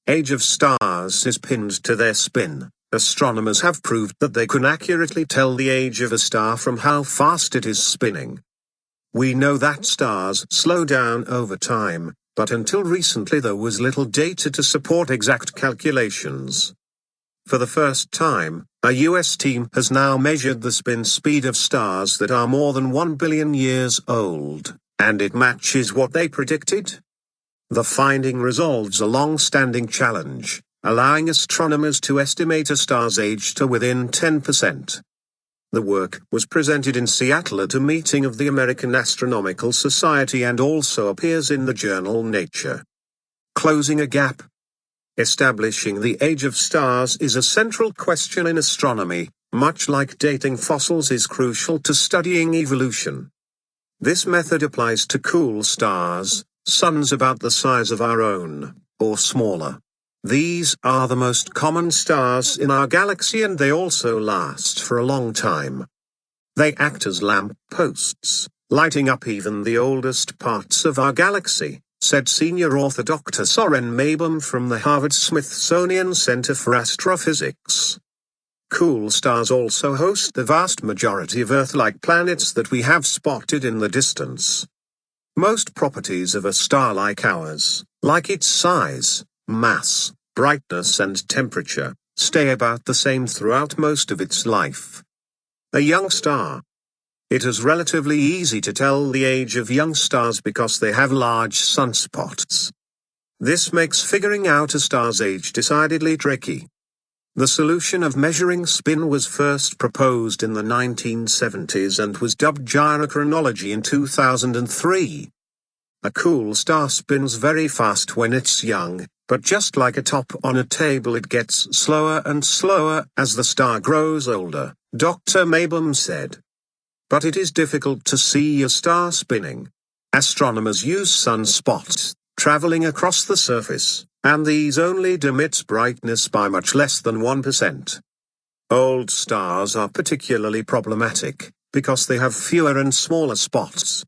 age of stars is pinned to their spin. Astronomers have proved that they can accurately tell the age of a star from how fast it is spinning. We know that stars slow down over time, but until recently there was little data to support exact calculations. For the first time, a US team has now measured the spin speed of stars that are more than 1 billion years old, and it matches what they predicted. The finding resolves a long-standing challenge, allowing astronomers to estimate a star's age to within 10%. The work was presented in Seattle at a meeting of the American Astronomical Society and also appears in the journal Nature. Closing a gap. Establishing the age of stars is a central question in astronomy, much like dating fossils is crucial to studying evolution. This method applies to cool stars, suns about the size of our own, or smaller. These are the most common stars in our galaxy and they also last for a long time. They act as lamp posts, lighting up even the oldest parts of our galaxy, said senior author Dr. Soren Mabum from the Harvard-Smithsonian Center for Astrophysics. Cool stars also host the vast majority of Earth-like planets that we have spotted in the distance. Most properties of a star like ours, like its size, mass, brightness and temperature, stay about the same throughout most of its life. A young star. It is relatively easy to tell the age of young stars because they have large sunspots. This makes figuring out a star's age decidedly tricky. The solution of measuring spin was first proposed in the 1970s and was dubbed gyrochronology in 2003. A cool star spins very fast when it's young, but just like a top on a table it gets slower and slower as the star grows older, Dr. Mabum said. But it is difficult to see a star spinning. Astronomers use sunspots, traveling across the surface, and these only dim its brightness by much less than 1%. Old stars are particularly problematic, because they have fewer and smaller spots.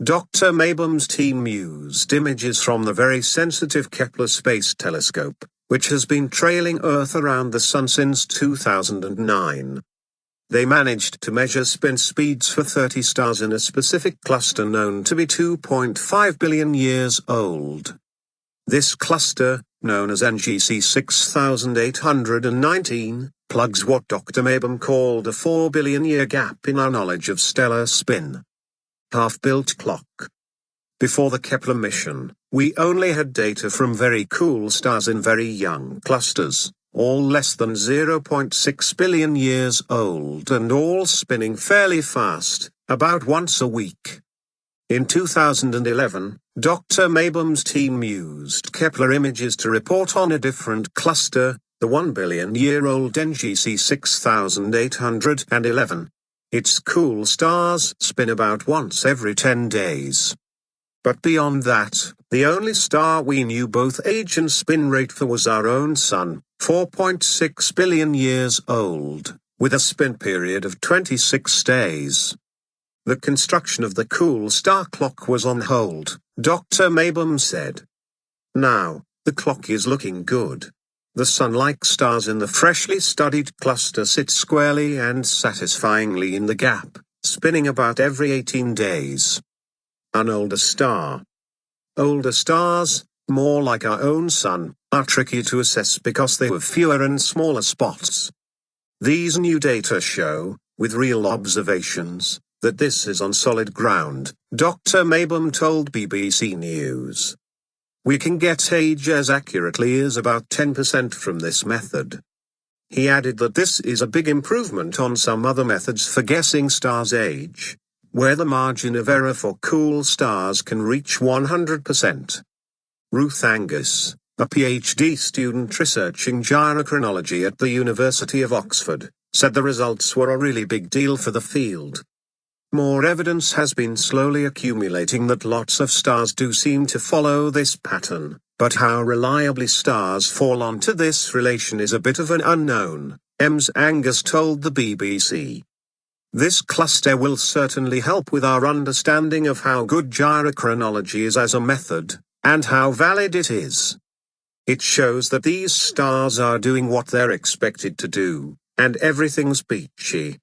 Dr. Mabum's team used images from the very sensitive Kepler Space Telescope, which has been trailing Earth around the Sun since 2009. They managed to measure spin speeds for 30 stars in a specific cluster known to be 2.5 billion years old. This cluster, known as NGC 6819, plugs what Dr. Mabum called a 4 billion year gap in our knowledge of stellar spin. Half-built clock. Before the Kepler mission, we only had data from very cool stars in very young clusters, all less than 0.6 billion years old and all spinning fairly fast, about once a week. In 2011, Dr. Mabum's team used Kepler images to report on a different cluster, the 1 billion-year-old NGC 6811. Its cool stars spin about once every 10 days. But beyond that, the only star we knew both age and spin rate for was our own Sun, 4.6 billion years old, with a spin period of 26 days. The construction of the cool star clock was on hold, Dr. Mabum said. Now, the clock is looking good. The Sun-like stars in the freshly studied cluster sit squarely and satisfyingly in the gap, spinning about every 18 days. An older star. Older stars, more like our own Sun, are tricky to assess because they have fewer and smaller spots. These new data show, with real observations, that this is on solid ground, Dr. Mabum told BBC News. We can get age as accurately as about 10% from this method. He added that this is a big improvement on some other methods for guessing stars' age, where the margin of error for cool stars can reach 100%. Ruth Angus, a PhD student researching gyrochronology at the University of Oxford, said the results were a really big deal for the field. More evidence has been slowly accumulating that lots of stars do seem to follow this pattern, but how reliably stars fall onto this relation is a bit of an unknown, Ms. Angus told the BBC. This cluster will certainly help with our understanding of how good gyrochronology is as a method, and how valid it is. It shows that these stars are doing what they're expected to do, and everything's peachy.